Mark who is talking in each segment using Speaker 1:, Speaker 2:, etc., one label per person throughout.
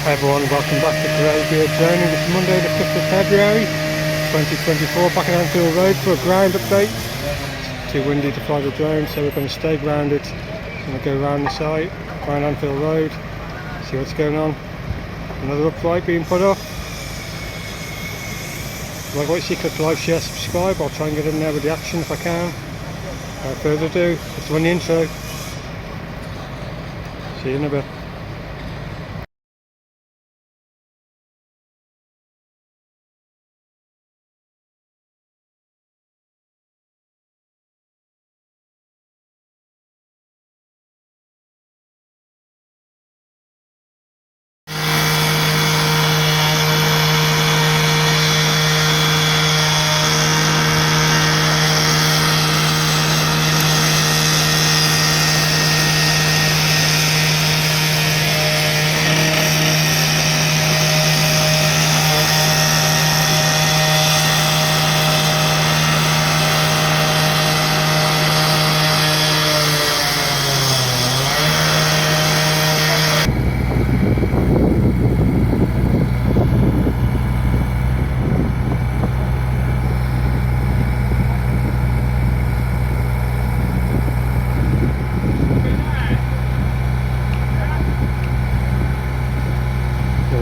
Speaker 1: Hi everyone, welcome back to GreyBeard Zoning. It's Monday the 5th of February 2024, back at Anfield Road for a ground update. It's too windy to fly the drone, so we're going to stay grounded. I'm going to go around the site, around Anfield Road, see what's going on. Another upright being put up. If you like what you see, click like, share, subscribe. I'll try and get in there with the action if I can. Without further ado, let's run the intro. See you in a bit.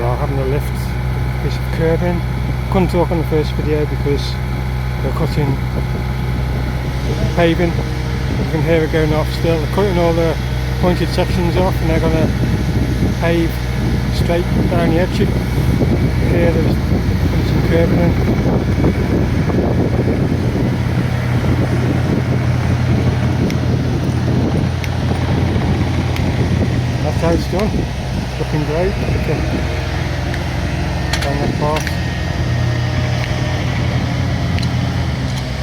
Speaker 1: Having a lift piece of curbing. Couldn't talk on the first video because they're cutting paving. You can hear it going off still. They're cutting all the pointed sections off and they're going to pave straight down the edge. Here there's putting some curbing in. That's how it's done. It's looking great. Down that path.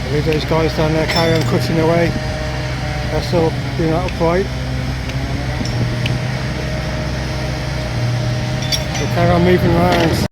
Speaker 1: I leave those guys down there carry on cutting away. They're still doing that upright. They'll carry on moving around.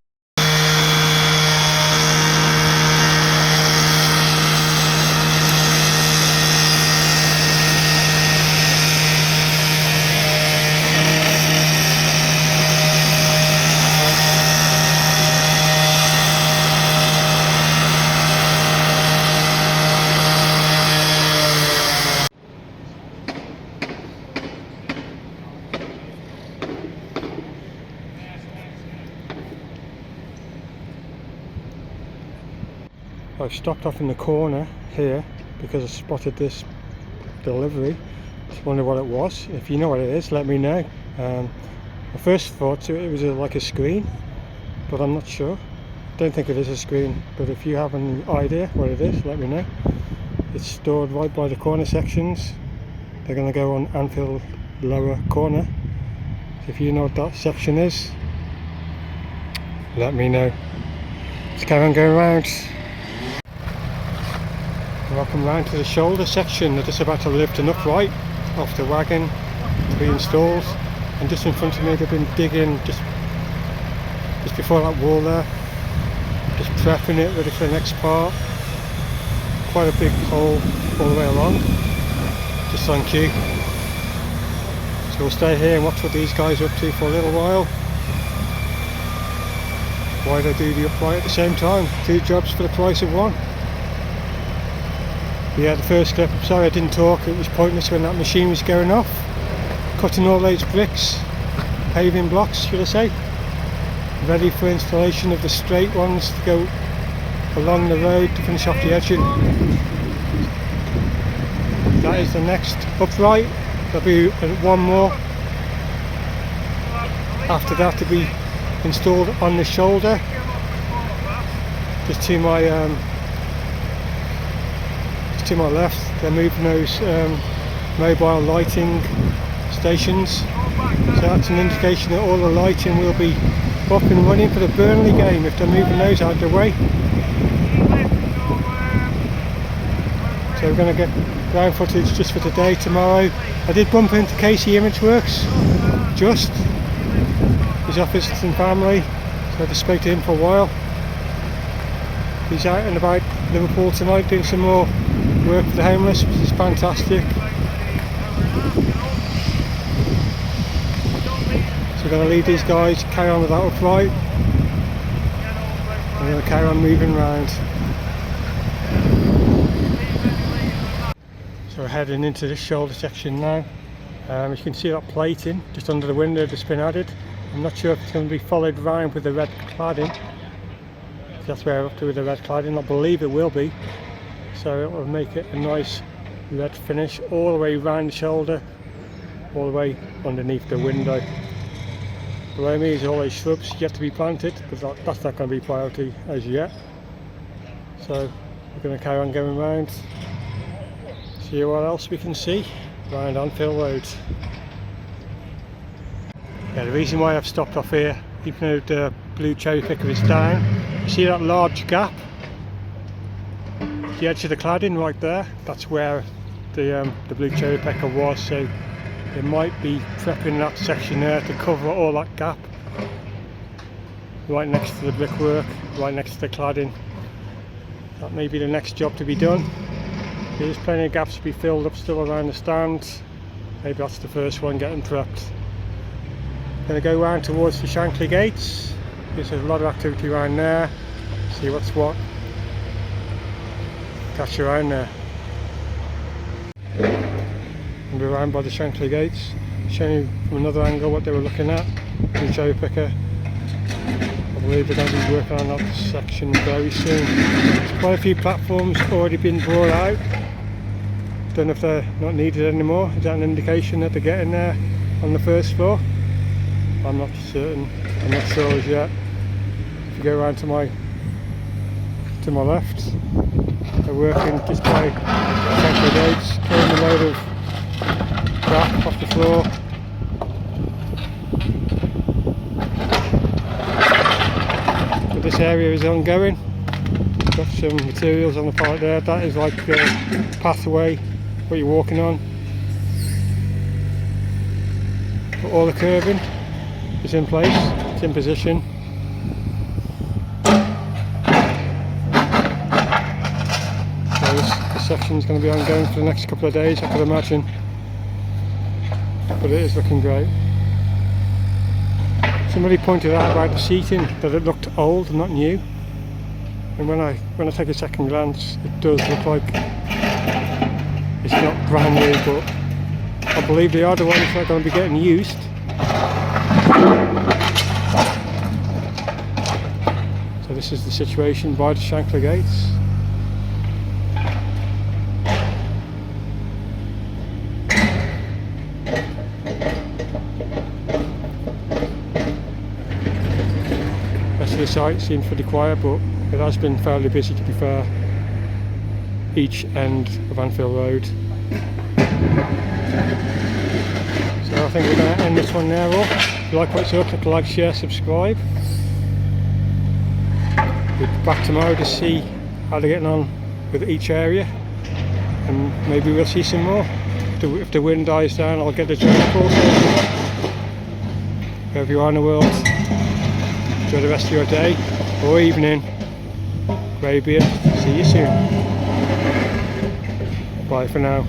Speaker 1: I've stopped off in the corner here because I spotted this delivery. Just wonder what it was. If you know what it is, let me know. I first thought it was like a screen, but I'm not sure. Don't think it is a screen, but if you have an idea what it is, let me know. It's stored right by the corner sections. They're going to go on Anfield lower corner. So if you know what that section is, let me know. Let's carry on going around. Welcome round to the shoulder section. They're just about to lift an upright off the wagon to be installed, and just in front of me they've been digging just before that wall there, just prepping it ready for the next part. Quite a big hole all the way along, just on cue. So we'll stay here and watch what these guys are up to for a little while. Why they do the upright at the same time, 2 jobs for the price of 1. Yeah, the first clip, I'm sorry I didn't talk, it was pointless when that machine was going off. Cutting all those bricks, paving blocks should I say, ready for installation of the straight ones to go along the road to finish off the edging. That is the next upright. There'll be 1 more after that to be installed on the shoulder. Just to my left, they're moving those mobile lighting stations, so that's an indication that all the lighting will be up and running for the Burnley game if they're moving those out of the way. So we're going to get ground footage just for today. Tomorrow I did bump into Casey Imageworks, just he's off visiting family, so I just spoke to him for a while. He's out and about Liverpool tonight doing some more work for the homeless, which is fantastic. So we're going to leave these guys carry on with that upright. We're going to carry on moving around. So we're heading into this shoulder section now. You can see that plating just under the window that's been added. I'm not sure if it's going to be followed round with the red cladding. That's where we're up to with the red cladding. I believe it will be. So it will make it a nice red finish all the way round the shoulder, all the way underneath the window. Below me is all those shrubs yet to be planted, but that's not going to be priority as yet. So we're going to carry on going round, see what else we can see around Anfield Road. Yeah, the reason why I've stopped off here, even though the blue cherry picker is down, you see that large gap? The edge of the cladding right there, that's where the blue cherry picker was, so they might be prepping that section there to cover all that gap right next to the brickwork, right next to the cladding. That may be the next job to be done. There's plenty of gaps to be filled up still around the stand. Maybe that's the first one getting prepped. Going to go round towards the Shankly gates. There's a lot of activity around there. See what's what. Catch around there. And we're around by the Shankly gates, showing you from another angle what they were looking at. The cherry picker. I believe they're going to be working on that section very soon. There's quite a few platforms already been brought out. Don't know if they're not needed anymore. Is that an indication that they're getting there on the first floor? I'm not certain. I'm not sure as yet. If you go around to my left, they're working just by Shankly gates, clearing a load of crap off the floor. So this area is ongoing. Got some materials on the part there. That is like the pathway what you're walking on. But all the curving is in place, it's in position. So this section is going to be ongoing for the next couple of days, I could imagine. But it is looking great. Somebody pointed out about the seating that it looked old, not new. And when I take a second glance, it does look like it's not brand new, but I believe they are the ones that are going to be getting used. So this is the situation by the Shankly gates. The site seems pretty quiet, but it has been fairly busy, to be fair, each end of Anfield Road. So I think we're going to end this one there. If you like what's up, click like, share, subscribe. We'll be back tomorrow to see how they're getting on with each area, and maybe we'll see some more. If the wind dies down, I'll get the drone call. Wherever you are in the world, enjoy the rest of your day or evening. GreyBeard, see you soon. Bye for now.